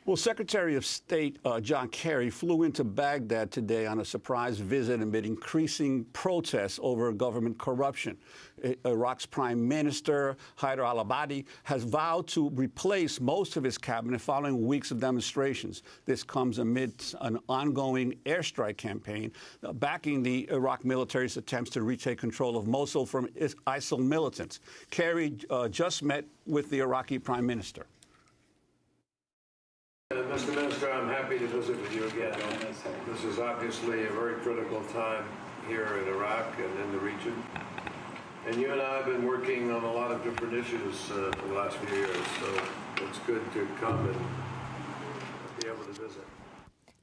Well, Secretary of State John Kerry flew into Baghdad today on a surprise visit amid increasing protests over government corruption. Iraq's Prime Minister, Haider al-Abadi, has vowed to replace most of his cabinet following weeks of demonstrations. This comes amidst an ongoing airstrike campaign backing the Iraq military's attempts to retake control of Mosul from ISIL militants. Kerry just met with the Iraqi Prime Minister. Mr. Minister, I'm happy to visit with you again. This is obviously a very critical time here in Iraq and in the region. And you and I have been working on a lot of different issues for the last few years, so it's good to come and be able to visit.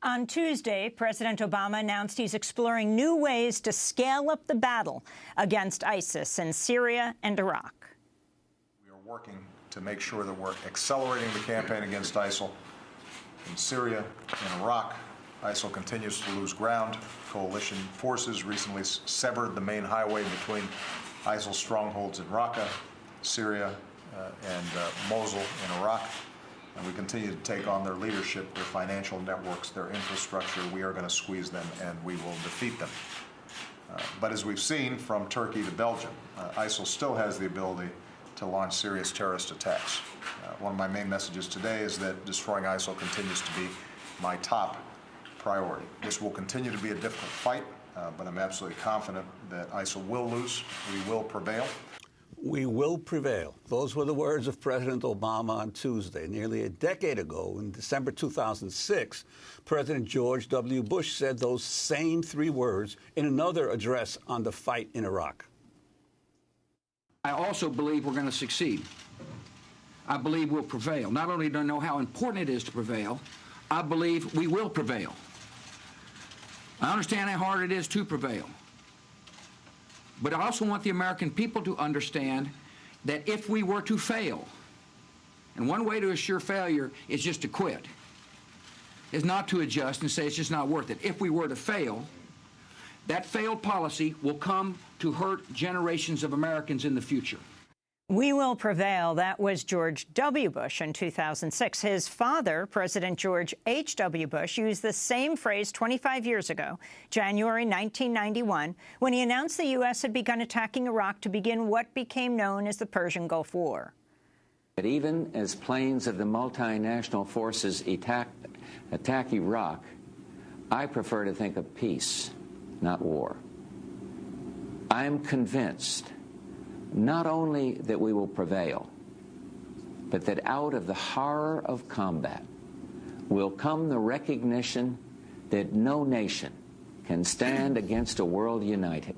On Tuesday, President Obama announced he's exploring new ways to scale up the battle against ISIS in Syria and Iraq. We are working to make sure that we're accelerating the campaign against ISIL. In Syria and Iraq, ISIL continues to lose ground. Coalition forces recently severed the main highway between ISIL strongholds in Raqqa, Syria, and Mosul in Iraq. And we continue to take on their leadership, their financial networks, their infrastructure. We are going to squeeze them, and we will defeat them. But as we've seen from Turkey to Belgium, ISIL still has the ability to launch serious terrorist attacks. One of my main messages today is that destroying ISIL continues to be my top priority. This will continue to be a difficult fight, but I'm absolutely confident that ISIL will lose. We will prevail. We will prevail. Those were the words of President Obama on Tuesday. Nearly a decade ago, in December 2006, President George W. Bush said those same three words in another address on the fight in Iraq. I also believe we're going to succeed. I believe we'll prevail. Not only do I know how important it is to prevail, I believe we will prevail. I understand how hard it is to prevail. But I also want the American people to understand that if we were to fail, and one way to assure failure is just to quit, is not to adjust and say it's just not worth it. If we were to fail, that failed policy will come to hurt generations of Americans in the future. We will prevail. That was George W. Bush in 2006. His father, President George H.W. Bush, used the same phrase 25 years ago, January 1991, when he announced the U.S. had begun attacking Iraq to begin what became known as the Persian Gulf War. But even as planes of the multinational forces attack Iraq, I prefer to think of peace, not war. I am convinced not only that we will prevail, but that out of the horror of combat will come the recognition that no nation can stand against a world united.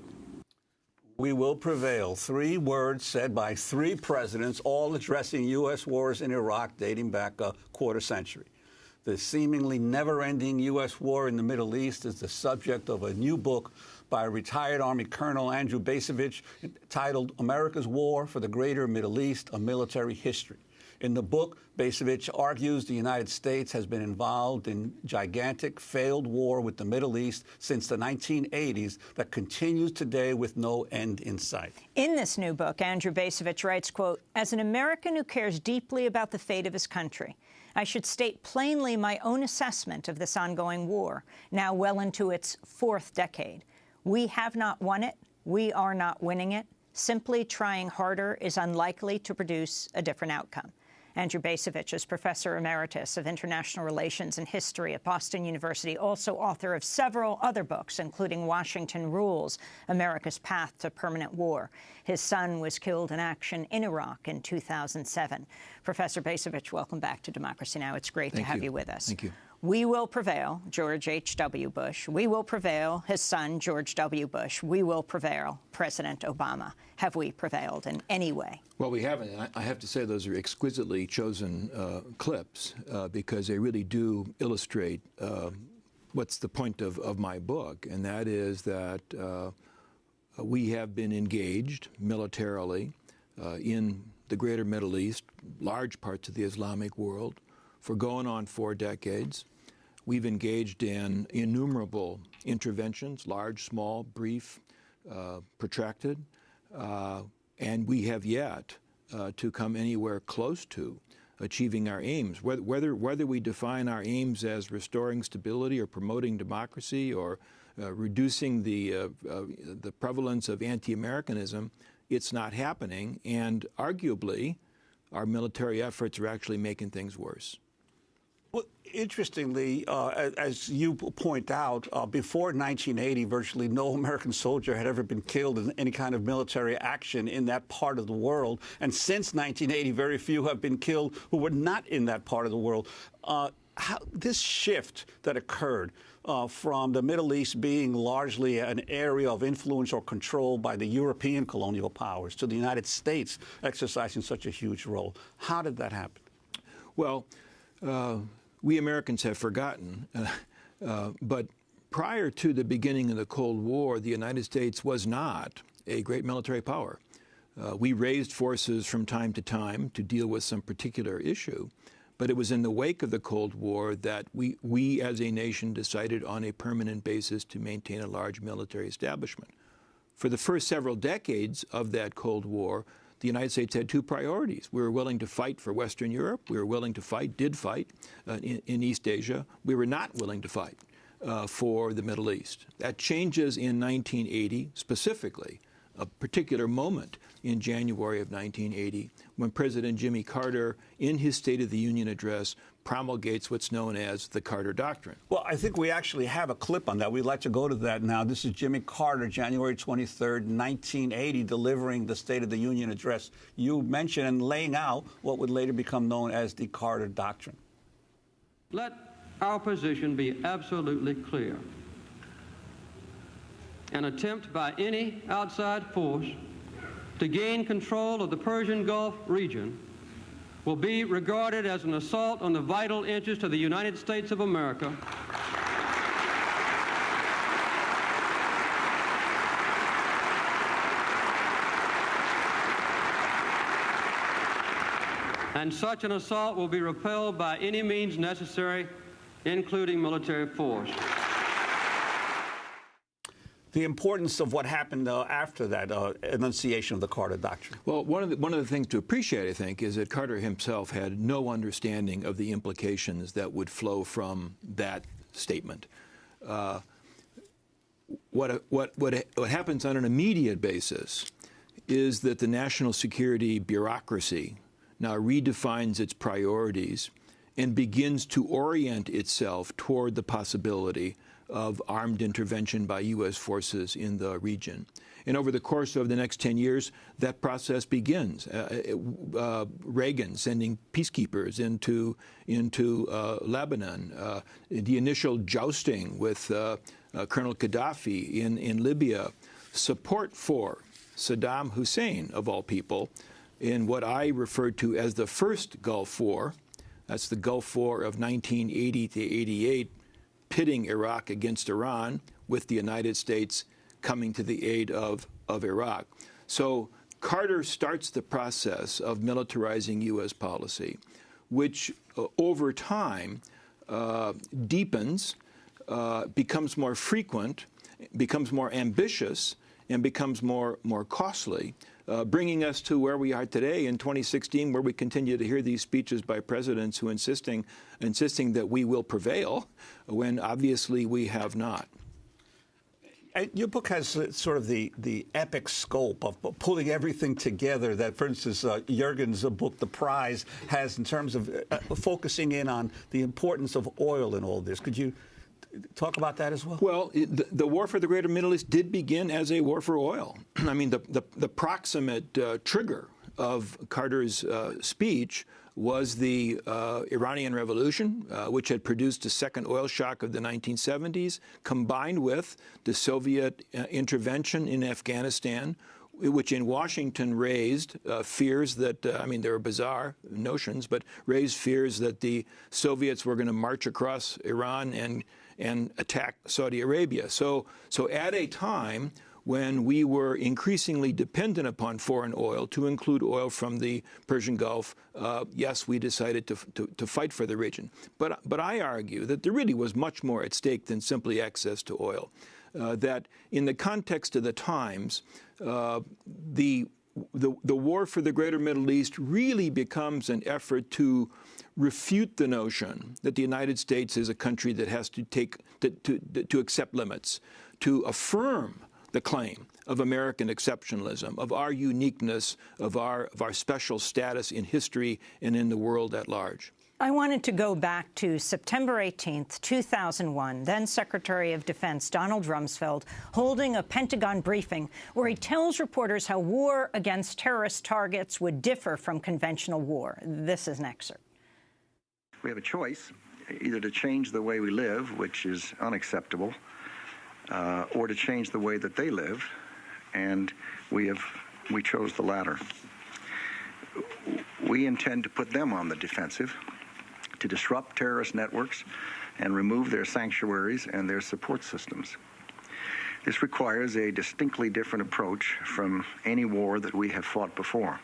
We will prevail. 3 words said by 3 presidents, all addressing U.S. wars in Iraq dating back a quarter century. The seemingly never-ending U.S. war in the Middle East is the subject of a new book by retired Army Colonel Andrew Bacevich titled America's War for the Greater Middle East, A Military History. In the book, Bacevich argues the United States has been involved in gigantic failed war with the Middle East since the 1980s that continues today with no end in sight. In this new book, Andrew Bacevich writes, quote, "As an American who cares deeply about the fate of his country, I should state plainly my own assessment of this ongoing war, now well into its 4th decade. We have not won it. We are not winning it. Simply trying harder is unlikely to produce a different outcome." Andrew Bacevich is Professor Emeritus of International Relations and History at Boston University, also author of several other books, including Washington Rules, America's Path to Permanent War. His son was killed in action in Iraq in 2007. Professor Bacevich, welcome back to Democracy Now! It's great to have you with us. Thank you. We will prevail, George H.W. Bush. We will prevail, his son, George W. Bush. We will prevail, President Obama. Have we prevailed in any way? Well, we haven't. I have to say those are exquisitely chosen clips because they really do illustrate what's the point of my book, and that is that we have been engaged militarily in the greater Middle East, large parts of the Islamic world, for going on 4 decades. We've engaged in innumerable interventions, large, small, brief, protracted, and we have yet to come anywhere close to achieving our aims. Whether we define our aims as restoring stability or promoting democracy or reducing the prevalence of anti-Americanism, it's not happening, and arguably, our military efforts are actually making things worse. Well, interestingly, as you point out, before 1980, virtually no American soldier had ever been killed in any kind of military action in that part of the world. And since 1980, very few have been killed who were not in that part of the world. This shift that occurred from the Middle East being largely an area of influence or control by the European colonial powers to the United States exercising such a huge role, how did that happen? Well, we Americans have forgotten, but prior to the beginning of the Cold War, the United States was not a great military power. We raised forces from time to time to deal with some particular issue, but it was in the wake of the Cold War that we as a nation decided on a permanent basis to maintain a large military establishment. For the first several decades of that Cold War, the United States had two priorities. We were willing to fight for Western Europe. We were willing to fight, did fight in East Asia. We were not willing to fight for the Middle East. That changes in 1980, specifically, a particular moment in January of 1980, when President Jimmy Carter, in his State of the Union address, promulgates what's known as the Carter Doctrine. Well, I think we actually have a clip on that. We'd like to go to that now. This is Jimmy Carter, January 23rd, 1980, delivering the State of the Union address. You mentioned and laying out what would later become known as the Carter Doctrine. Let our position be absolutely clear. An attempt by any outside force to gain control of the Persian Gulf region will be regarded as an assault on the vital interests of the United States of America and such an assault will be repelled by any means necessary, including military force. The importance of what happened after that enunciation of the Carter Doctrine. Well, one of the things to appreciate, I think, is that Carter himself had no understanding of the implications that would flow from that statement. What happens on an immediate basis is that the national security bureaucracy now redefines its priorities and begins to orient itself toward the possibility of armed intervention by U.S. forces in the region. And over the course of the next 10 years, that process begins. Reagan sending peacekeepers into Lebanon, the initial jousting with Colonel Gaddafi in Libya, support for Saddam Hussein, of all people, in what I refer to as the first Gulf War. That's the Gulf War of 1980 to 88, pitting Iraq against Iran, with the United States coming to the aid of Iraq. So Carter starts the process of militarizing U.S. policy, which over time deepens, becomes more frequent, becomes more ambitious, and becomes more costly, bringing us to where we are today in 2016, where we continue to hear these speeches by presidents who insisting that we will prevail, when obviously we have not. Your book has sort of the epic scope of pulling everything together that, for instance, Jürgen's book, The Prize, has in terms of focusing in on the importance of oil in all this. Could you talk about that as well? Well, the war for the Greater Middle East did begin as a war for oil. I mean, the proximate trigger of Carter's speech was the Iranian Revolution, which had produced a second oil shock of the 1970s, combined with the Soviet intervention in Afghanistan, which in Washington raised fears that, I mean, there were bizarre notions, but raised fears that the Soviets were going to march across Iran and attack Saudi Arabia. So at a time when we were increasingly dependent upon foreign oil, to include oil from the Persian Gulf, yes, we decided to fight for the region. But I argue that there really was much more at stake than simply access to oil. That in the context of the times, the the war for the greater Middle East really becomes an effort to refute the notion that the United States is a country that has to to accept limits, to affirm the claim of American exceptionalism, of our uniqueness, of our special status in history and in the world at large. I wanted to go back to September 18th, 2001, then Secretary of Defense Donald Rumsfeld holding a Pentagon briefing where he tells reporters how war against terrorist targets would differ from conventional war. This is an excerpt. We have a choice, either to change the way we live, which is unacceptable, or to change the way that they live, and we chose the latter. We intend to put them on the defensive, to disrupt terrorist networks and remove their sanctuaries and their support systems. This requires a distinctly different approach from any war that we have fought before.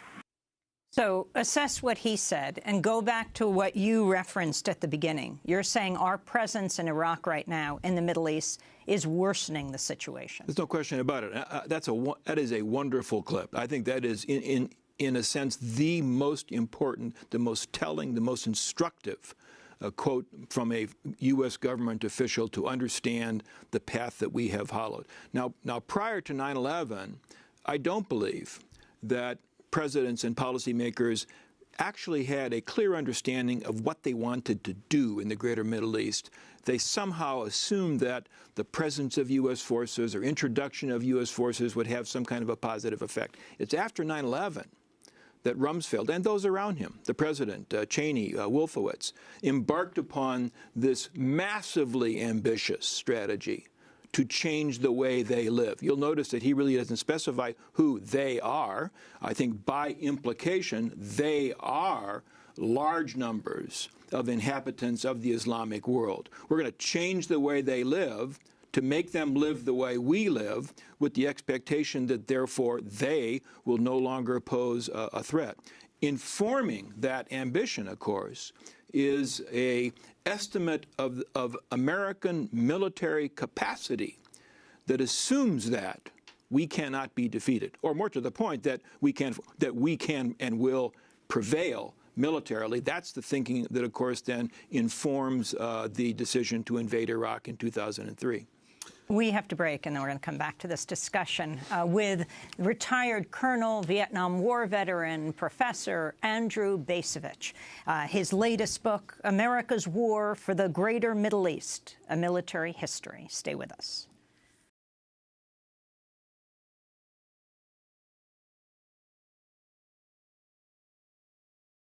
So assess what he said and go back to what you referenced at the beginning. You're saying our presence in Iraq right now in the Middle East is worsening the situation. There's no question about it. That is a wonderful clip. I think that is, in a sense, the most important, the most telling, the most instructive quote from a U.S. government official to understand the path that we have followed. Now, prior to 9/11, I don't believe that presidents and policymakers actually had a clear understanding of what they wanted to do in the greater Middle East. They somehow assumed that the presence of U.S. forces or introduction of U.S. forces would have some kind of a positive effect. It's after 9/11 that Rumsfeld and those around him, the president, Cheney, Wolfowitz, embarked upon this massively ambitious strategy to change the way they live. You'll notice that he really doesn't specify who they are. I think by implication, they are large numbers of inhabitants of the Islamic world. We're going to change the way they live to make them live the way we live, with the expectation that, therefore, they will no longer pose a threat. Informing that ambition, of course, is an estimate of American military capacity that assumes that we cannot be defeated, or more to the point, that we can and will prevail militarily. That's the thinking that, of course, then informs the decision to invade Iraq in 2003. We have to break, and then we're going to come back to this discussion with retired Colonel, Vietnam War veteran, Professor Andrew Bacevich. His latest book, America's War for the Greater Middle East, A Military History. Stay with us.